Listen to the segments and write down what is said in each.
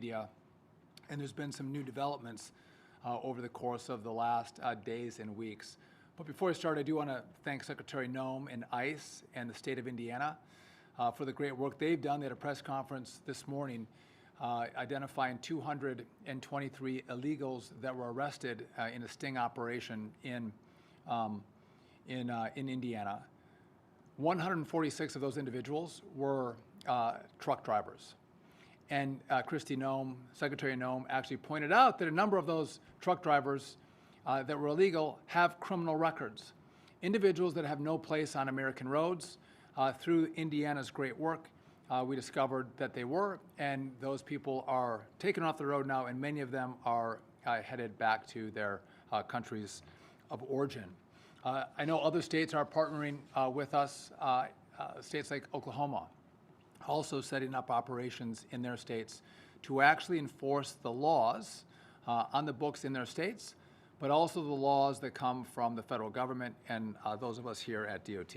media, and there's been some new developments over the course of the last days and weeks. But before I start, I do want to thank Secretary Noem and ICE and the state of Indiana for the great work they've done. They had a press conference this morning identifying 223 illegals that were arrested in a sting operation in Indiana. 146 of those individuals were truck drivers. And Kristi Noem, Secretary Noem, actually pointed out that a number of those truck drivers that were illegal have criminal records. Individuals that have no place on American roads. Through Indiana's great work, we discovered that they were, and those people are taken off the road now, and many of them are headed back to their countries of origin. I know other states are partnering with us, states like Oklahoma, also setting up operations in their states to actually enforce the laws on the books in their states, but also the laws that come from the federal government and those of us here at DOT.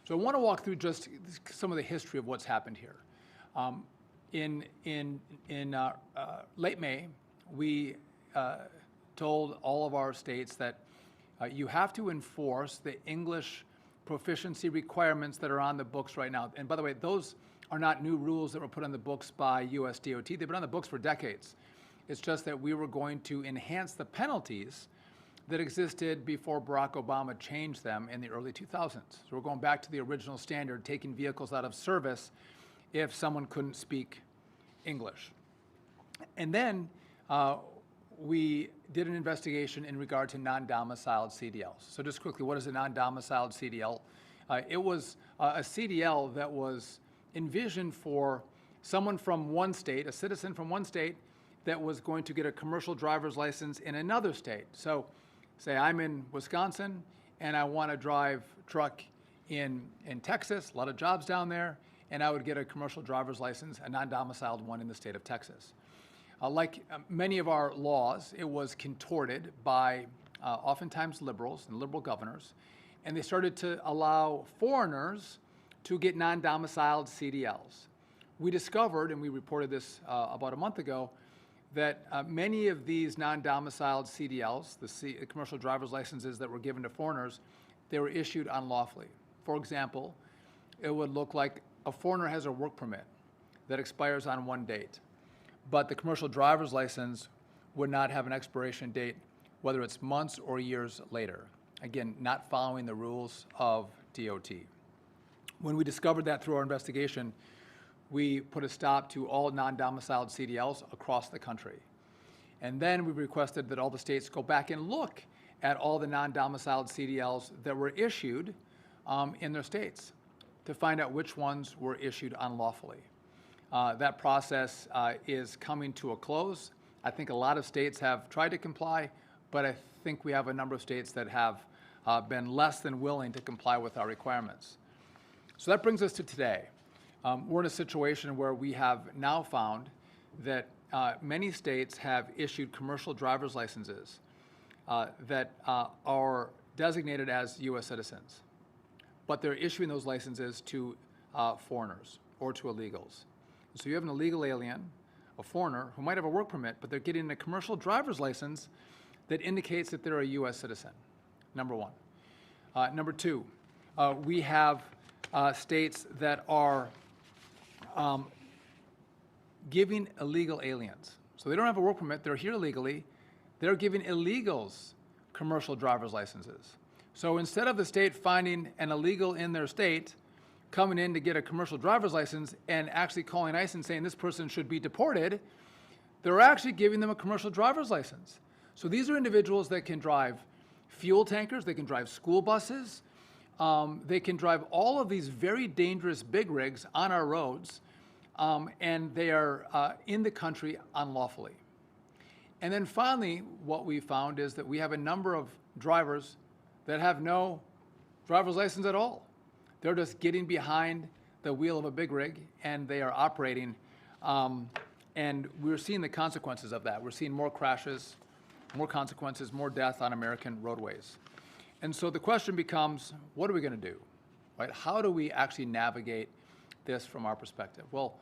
So I want to walk through just some of the history of what's happened here. In late May, we told all of our states that you have to enforce the English proficiency requirements that are on the books right now. And by the way, those are not new rules that were put on the books by US DOT. They've been on the books for decades. It's just that we were going to enhance the penalties that existed before Barack Obama changed them in the early 2000s. So we're going back to the original standard, taking vehicles out of service if someone couldn't speak English. And then we did an investigation in regard to non-domiciled CDLs. So just quickly, what is a non-domiciled CDL? It was a CDL that was envisioned for someone from one state, a citizen from one state, that was going to get a commercial driver's license in another state. So say I'm in Wisconsin and I want to drive truck in Texas, a lot of jobs down there, and I would get a commercial driver's license, a non-domiciled one in the state of Texas. Like many of our laws, it was contorted by oftentimes liberals and liberal governors, and they started to allow foreigners to get non-domiciled CDLs. We discovered, and we reported this about a month ago, that many of these non-domiciled CDLs, the commercial driver's licenses that were given to foreigners, they were issued unlawfully. For example, it would look like a foreigner has a work permit that expires on one date, but the commercial driver's license would not have an expiration date, whether it's months or years later. Again, not following the rules of DOT. When we discovered that through our investigation, we put a stop to all non-domiciled CDLs across the country. And then we requested that all the states go back and look at all the non-domiciled CDLs that were issued in their states to find out which ones were issued unlawfully. That process is coming to a close. I think a lot of states have tried to comply, but I think we have a number of states that have been less than willing to comply with our requirements. So that brings us to today. We're in a situation where we have now found that many states have issued commercial driver's licenses that are designated as U.S. citizens, but they're issuing those licenses to foreigners or to illegals. So you have an illegal alien, a foreigner, who might have a work permit, but they're getting a commercial driver's license that indicates that they're a U.S. citizen, number one. Number two, we have states that are giving illegal aliens. So they don't have a work permit, they're here illegally, they're giving illegals commercial driver's licenses. So instead of the state finding an illegal in their state, coming in to get a commercial driver's license and actually calling ICE and saying this person should be deported, they're actually giving them a commercial driver's license. So these are individuals that can drive fuel tankers, they can drive school buses, they can drive all of these very dangerous big rigs on our roads, and they are in the country unlawfully. And then finally, what we found is that we have a number of drivers that have no driver's license at all. They're just getting behind the wheel of a big rig, and they are operating, and we're seeing the consequences of that. We're seeing more crashes, more consequences, more death on American roadways. And so the question becomes, what are we going to do, right? How do we actually navigate this from our perspective? Well,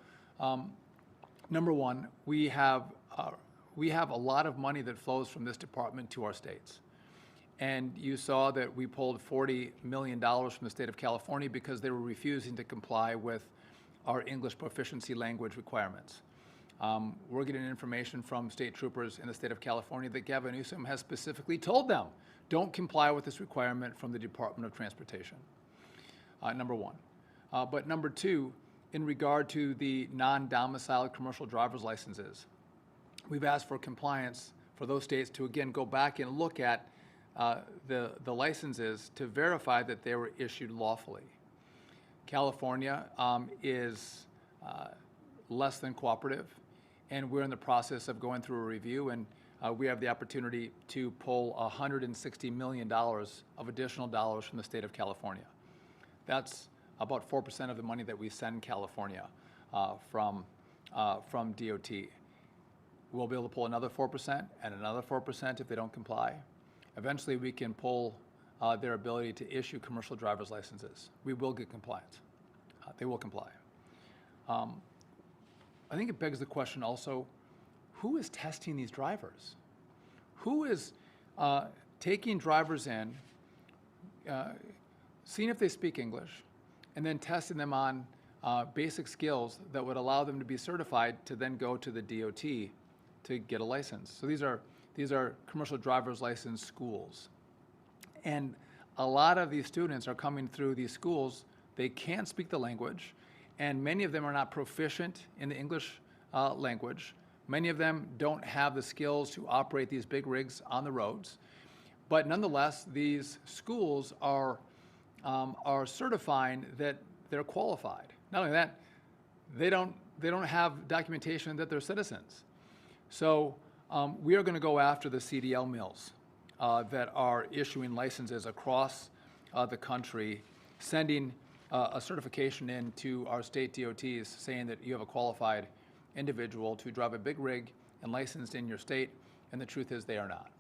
Number one, we have a lot of money that flows from this department to our states. And you saw that we pulled $40 million from the state of California because they were refusing to comply with our English proficiency language requirements. We're getting information from state troopers in the state of California that Gavin Newsom has specifically told them, don't comply with this requirement from the Department of Transportation, number one. But number two, in regard to the non-domiciled commercial driver's licenses, we've asked for compliance for those states to, again, go back and look at the licenses to verify that they were issued lawfully. California is less than cooperative, and we're in the process of going through a review, and we have the opportunity to pull $160 million of additional dollars from the state of California. That's about 4% of the money that we send California from DOT. We'll be able to pull another 4% and another 4% if they don't comply. Eventually, we can pull their ability to issue commercial driver's licenses. We will get compliance. They will comply. I think it begs the question also, who is testing these drivers? Who is taking drivers in, seeing if they speak English, and then testing them on basic skills that would allow them to be certified to then go to the DOT to get a license? So these are commercial driver's license schools. And a lot of these students are coming through these schools. They can't speak the language, and many of them are not proficient in the English language. Many of them don't have the skills to operate these big rigs on the roads. But nonetheless, these schools are certifying that they're qualified. Not only that, they don't have documentation that they're citizens. So we are going to go after the CDL mills that are issuing licenses across the country, sending a certification in to our state DOTs saying that you have a qualified individual to drive a big rig and licensed in your state, and the truth is they are not.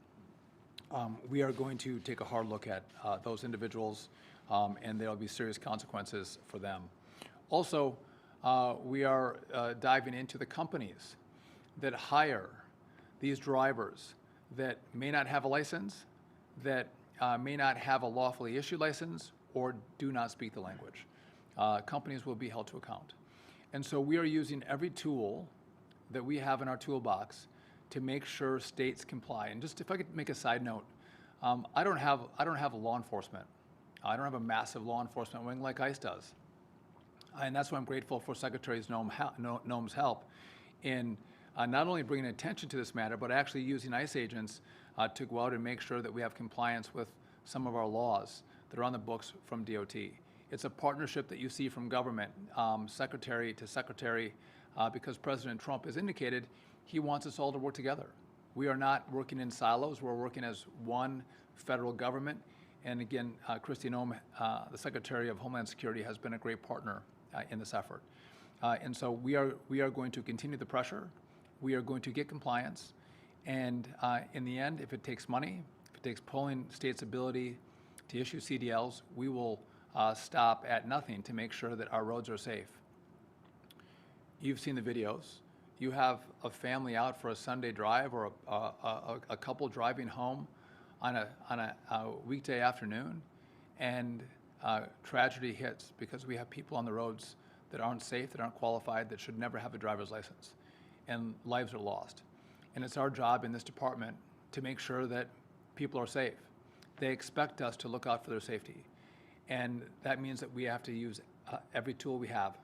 We are going to take a hard look at those individuals, and there will be serious consequences for them. Also, we are diving into the companies that hire these drivers that may not have a license, that may not have a lawfully issued license, or do not speak the language. Companies will be held to account. And so we are using every tool that we have in our toolbox to make sure states comply. And just if I could make a side note, I don't have a law enforcement. I don't have a massive law enforcement wing like ICE does. And that's why I'm grateful for Secretary Noem's help in not only bringing attention to this matter, but actually using ICE agents to go out and make sure that we have compliance with some of our laws that are on the books from DOT. It's a partnership that you see from government, secretary to secretary, because President Trump has indicated he wants us all to work together. We are not working in silos. We're working as one federal government. And again, Kristi Noem, the Secretary of Homeland Security, has been a great partner in this effort. And so we are going to continue the pressure. We are going to get compliance. And in the end, if it takes money, if it takes pulling states' ability to issue CDLs, we will stop at nothing to make sure that our roads are safe. You've seen the videos. You have a family out for a Sunday drive or a couple driving home on a weekday afternoon, and tragedy hits because we have people on the roads that aren't safe, that aren't qualified, that should never have a driver's license, and lives are lost. And it's our job in this department to make sure that people are safe. They expect us to look out for their safety. And that means that we have to use every tool we have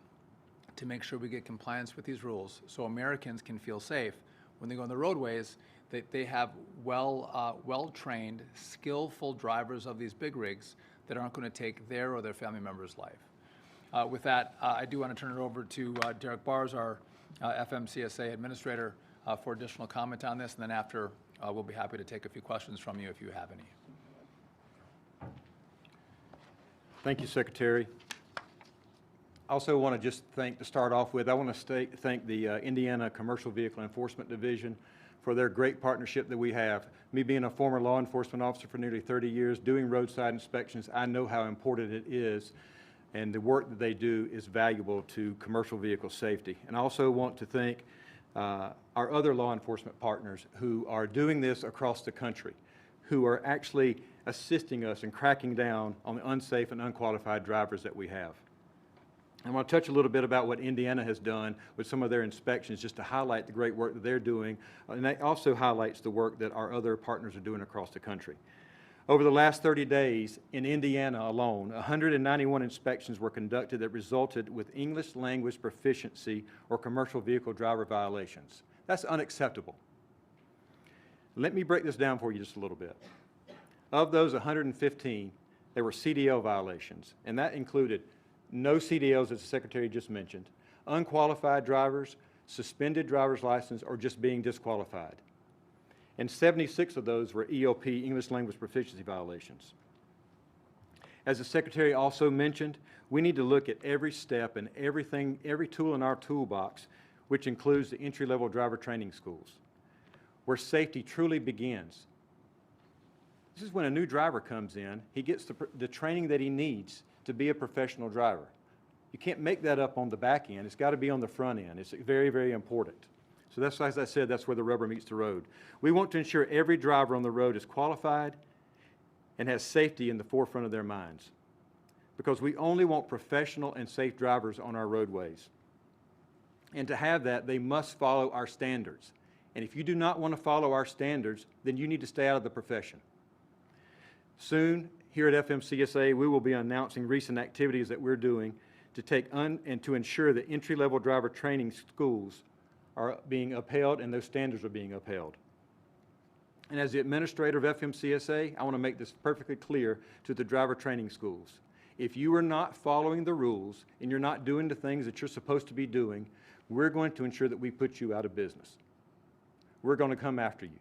to make sure we get compliance with these rules so Americans can feel safe when they go on the roadways, that they have well-trained, skillful drivers of these big rigs that aren't going to take their or their family member's life. With that, I do want to turn it over to Derek Bars, our FMCSA administrator, for additional comment on this, and then after, we'll be happy to take a few questions from you if you have any. Thank you, Secretary. I also want to just to start off with, I want to thank the Indiana Commercial Vehicle Enforcement Division for their great partnership that we have. Me being a former law enforcement officer for nearly 30 years, doing roadside inspections, I know how important it is, and the work that they do is valuable to commercial vehicle safety. And I also want to thank our other law enforcement partners who are doing this across the country, who are actually assisting us in cracking down on the unsafe and unqualified drivers that we have. I want to touch a little bit about what Indiana has done with some of their inspections, just to highlight the great work that they're doing, and that also highlights the work that our other partners are doing across the country. Over the last 30 days, in Indiana alone, 191 inspections were conducted that resulted with English language proficiency or commercial vehicle driver violations. That's unacceptable. Let me break this down for you just a little bit. Of those 115, there were CDL violations, and that included no CDLs, as the Secretary just mentioned, unqualified drivers, suspended driver's license, or just being disqualified. And 76 of those were ELP, English Language Proficiency violations. As the Secretary also mentioned, we need to look at every step and everything, every tool in our toolbox, which includes the entry-level driver training schools, where safety truly begins. This is when a new driver comes in, he gets the training that he needs to be a professional driver. You can't make that up on the back end. It's got to be on the front end. It's very, very important. So that's, as I said, that's where the rubber meets the road. We want to ensure every driver on the road is qualified and has safety in the forefront of their minds, because we only want professional and safe drivers on our roadways. And to have that, they must follow our standards. And if you do not want to follow our standards, then you need to stay out of the profession. Soon, here at FMCSA, we will be announcing recent activities that we're doing to take and to ensure that entry-level driver training schools are being upheld and those standards are being upheld. And as the administrator of FMCSA, I want to make this perfectly clear to the driver training schools. If you are not following the rules and you're not doing the things that you're supposed to be doing, we're going to ensure that we put you out of business. We're going to come after you.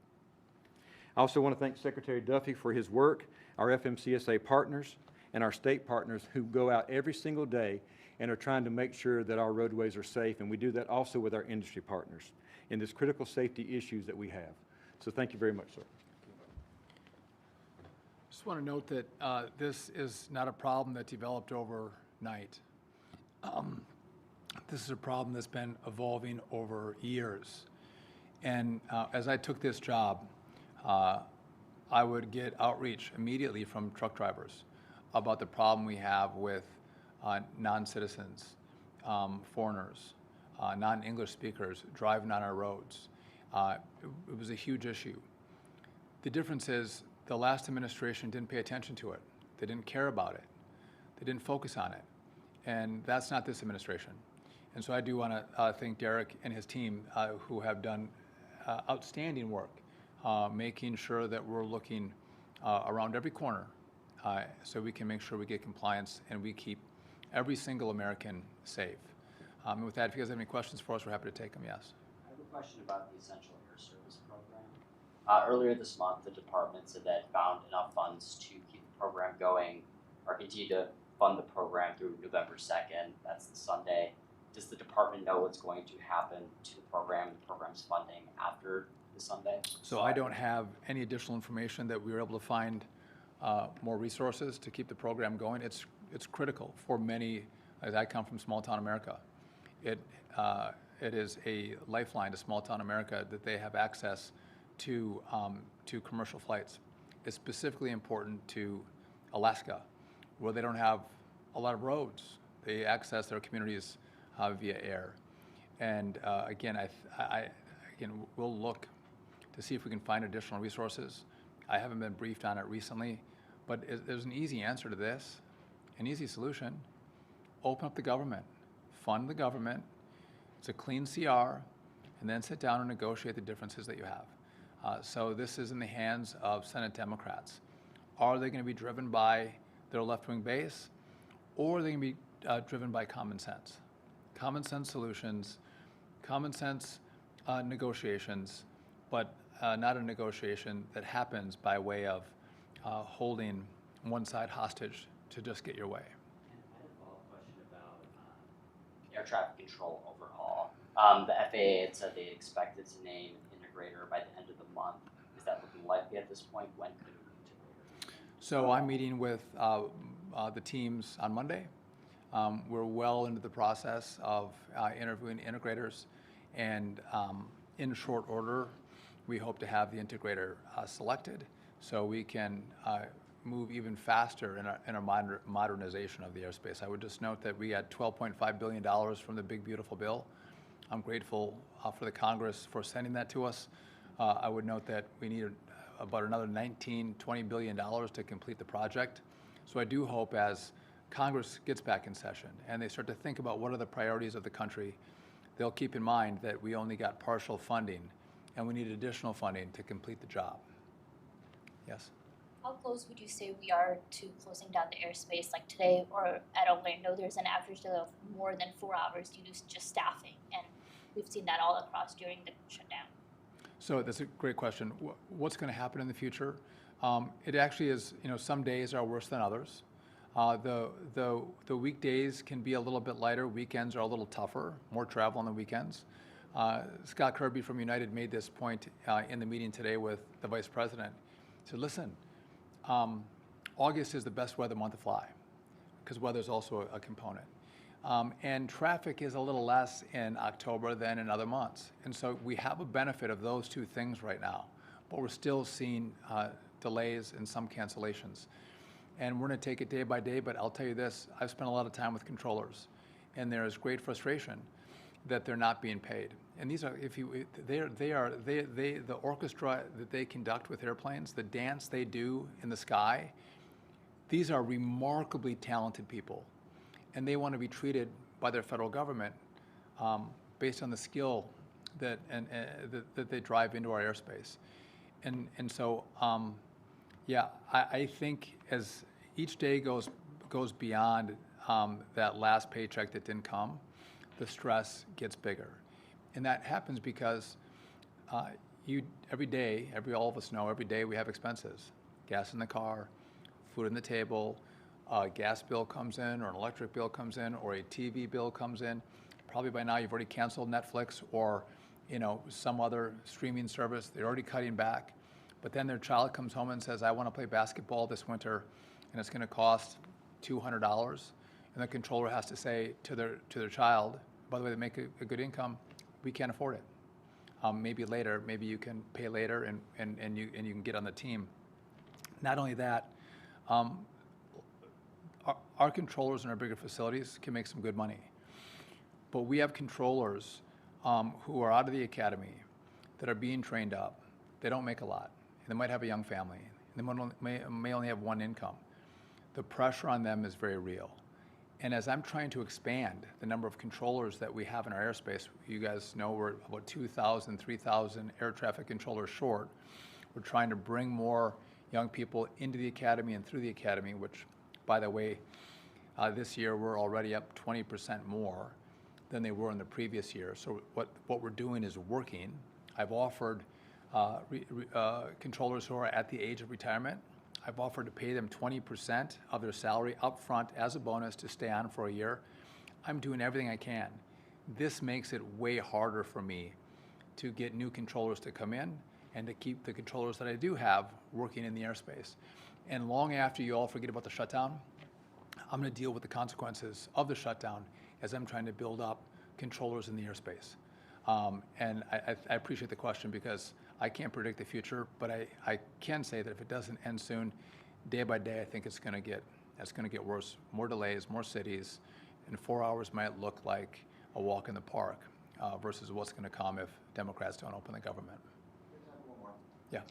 I also want to thank Secretary Duffy for his work, our FMCSA partners, and our state partners who go out every single day and are trying to make sure that our roadways are safe, and we do that also with our industry partners in this critical safety issues that we have. So thank you very much, sir. Just want to note that this is not a problem that developed overnight. This is a problem that's been evolving over years. And as I took this job, I would get outreach immediately from truck drivers about the problem we have with non-citizens, foreigners, non-English speakers driving on our roads. It was a huge issue. The difference is the last administration didn't pay attention to it. They didn't care about it. They didn't focus on it. And that's not this administration. And so I do want to thank Derek and his team who have done outstanding work, making sure that we're looking around every corner so we can make sure we get compliance and we keep every single American safe. And with that, if you guys have any questions for us, we're happy to take them, yes. I have a question about the Essential Air Service program. Earlier this month, the department said that it found enough funds to keep the program going or continue to fund the program through November 2nd. That's the Sunday. Does the department know what's going to happen to the program and the program's funding after the Sunday? So I don't have any additional information that we were able to find more resources to keep the program going. It's critical for many, as I come from small town America. It is a lifeline to small town America that they have access to commercial flights. It's specifically important to Alaska, where they don't have a lot of roads. They access their communities via air. And again, we'll look to see if we can find additional resources. I haven't been briefed on it recently, but there's an easy answer to this, an easy solution. Open up the government, fund the government. It's a clean CR, and then sit down and negotiate the differences that you have. So this is in the hands of Senate Democrats. Are they going to be driven by their left-wing base, or are they going to be driven by common sense? Common sense solutions, common sense negotiations, but not a negotiation that happens by way of holding one side hostage to just get your way. And I had a follow-up question about air traffic control overall. The FAA had said they expected to name an integrator by the end of the month. Is that looking likely at this point? When could an integrator? So I'm meeting with the teams on Monday. We're well into the process of interviewing integrators, And in short order, we hope to have the integrator selected so we can move even faster in our modernization of the airspace. I would just note that we had $12.5 billion from the Big Beautiful Bill. I'm grateful for the Congress for sending that to us. I would note that we need about another $19, $20 billion to complete the project. So I do hope as Congress gets back in session and they start to think about what are the priorities of the country, they'll keep in mind that we only got partial funding and we need additional funding to complete the job. Yes? How close would you say we are to closing down the airspace? Like today or at Orlando, there's an average delay of more than 4 hours due to just staffing, and we've seen that all across during the shutdown. So that's a great question. What's going to happen in the future? It actually is, some days are worse than others. The weekdays can be a little bit lighter. Weekends are a little tougher, more travel on the weekends. Scott Kirby from United made this point in the meeting today with the Vice President. He said, listen, August is the best weather month to fly because weather is also a component. And traffic is a little less in October than in other months. And so we have a benefit of those two things right now, but we're still seeing delays and some cancellations. And we're going to take it day by day, but I'll tell you this, I've spent a lot of time with controllers, and there is great frustration that they're not being paid. And these are, the orchestra that they conduct with airplanes, the dance they do in the sky, these are remarkably talented people. And they want to be treated by their federal government based on the skill that they drive into our airspace. And so, I think as each day goes beyond that last paycheck that didn't come, the stress gets bigger. And that happens because all of us know, every day we have expenses. Gas in the car, food on the table, a gas bill comes in, or an electric bill comes in, or a TV bill comes in. Probably by now you've already canceled Netflix or some other streaming service. They're already cutting back. But then their child comes home and says, I want to play basketball this winter, and it's going to cost $200. And the controller has to say to their child, by the way, they make a good income, we can't afford it. Maybe later, maybe you can pay later and you can get on the team. Not only that, our controllers in our bigger facilities can make some good money. But we have controllers who are out of the academy that are being trained up. They don't make a lot. They might have a young family. They may only have one income. The pressure on them is very real. And as I'm trying to expand the number of controllers that we have in our airspace, you guys know we're about 2,000, 3,000 air traffic controllers short. We're trying to bring more young people into the academy and through the academy, which, by the way, this year we're already up 20% more than they were in the previous year. So what we're doing is working. I've offered controllers who are at the age of retirement, I've offered to pay them 20% of their salary up front as a bonus to stay on for a year. I'm doing everything I can. This makes it way harder for me to get new controllers to come in and to keep the controllers that I do have working in the airspace. And long after you all forget about the shutdown, I'm going to deal with the consequences of the shutdown as I'm trying to build up controllers in the airspace. And I appreciate the question because I can't predict the future, but I can say that if it doesn't end soon, day by day, I think it's going to get worse. More delays, more cities, and 4 hours might look like a walk in the park versus what's going to come if Democrats don't open the government. Yeah.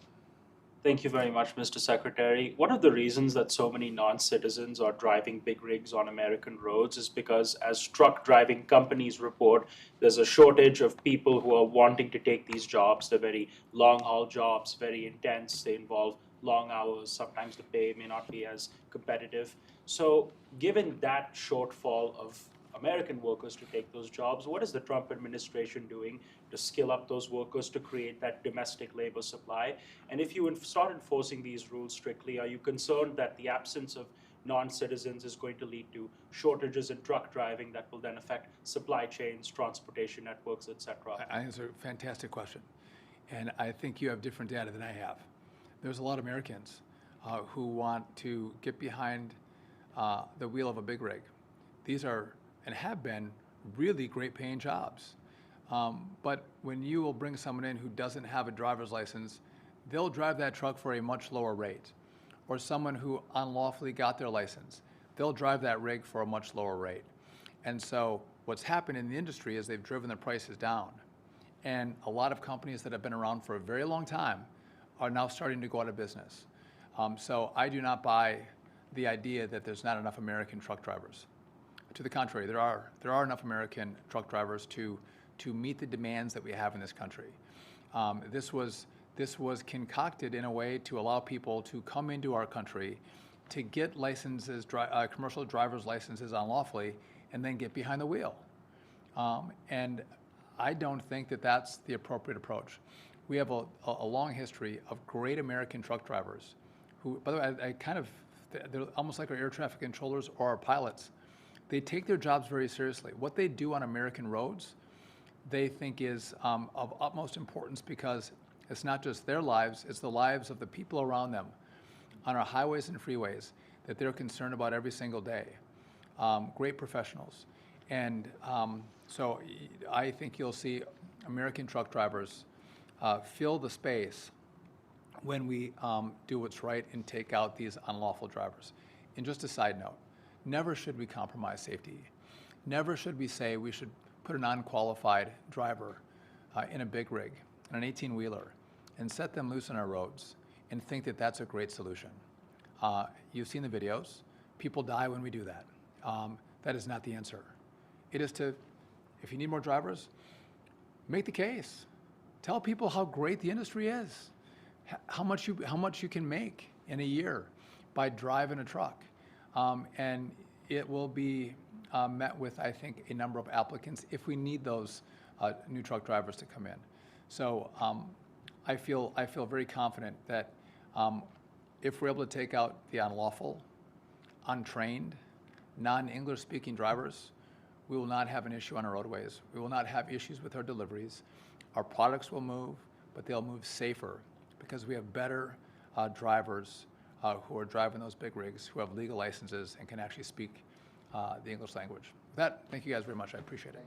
Thank you very much, Mr. Secretary. One of the reasons that so many non-citizens are driving big rigs on American roads is because, as truck driving companies report, there's a shortage of people who are wanting to take these jobs. They're very long-haul jobs, very intense. They involve long hours. Sometimes the pay may not be as competitive. So given that shortfall of American workers to take those jobs, what is the Trump administration doing to skill up those workers to create that domestic labor supply? And if you start enforcing these rules strictly, are you concerned that the absence of non-citizens is going to lead to shortages in truck driving that will then affect supply chains, transportation networks, etc.? I think it's a fantastic question. And I think you have different data than I have. There's a lot of Americans who want to get behind the wheel of a big rig. These are and have been really great paying jobs. But when you will bring someone in who doesn't have a driver's license, they'll drive that truck for a much lower rate. Or someone who unlawfully got their license, they'll drive that rig for a much lower rate. And so what's happened in the industry is they've driven the prices down. And a lot of companies that have been around for a very long time are now starting to go out of business. So I do not buy the idea that there's not enough American truck drivers. To the contrary, there are enough American truck drivers to meet the demands that we have in this country. This was concocted in a way to allow people to come into our country, to get licenses, commercial driver's licenses unlawfully, and then get behind the wheel. And I don't think that that's the appropriate approach. We have a long history of great American truck drivers who, by the way, they're almost like our air traffic controllers or our pilots. They take their jobs very seriously. What they do on American roads, they think is of utmost importance because it's not just their lives, it's the lives of the people around them on our highways and freeways that they're concerned about every single day. Great professionals. And so I think you'll see American truck drivers fill the space when we do what's right and take out these unlawful drivers. And just a side note, never should we compromise safety. Never should we say we should put an unqualified driver in a big rig, in an 18-wheeler, and set them loose on our roads and think that that's a great solution. You've seen the videos. People die when we do that. That is not the answer. It is to, if you need more drivers, make the case. Tell people how great the industry is, how much you can make in a year by driving a truck. And it will be met with, I think, a number of applicants if we need those new truck drivers to come in. So I feel very confident that if we're able to take out the unlawful, untrained, non-English speaking drivers, we will not have an issue on our roadways. We will not have issues with our deliveries. Our products will move, but they'll move safer because we have better drivers who are driving those big rigs, who have legal licenses and can actually speak the English language. With that, thank you guys very much. I appreciate it.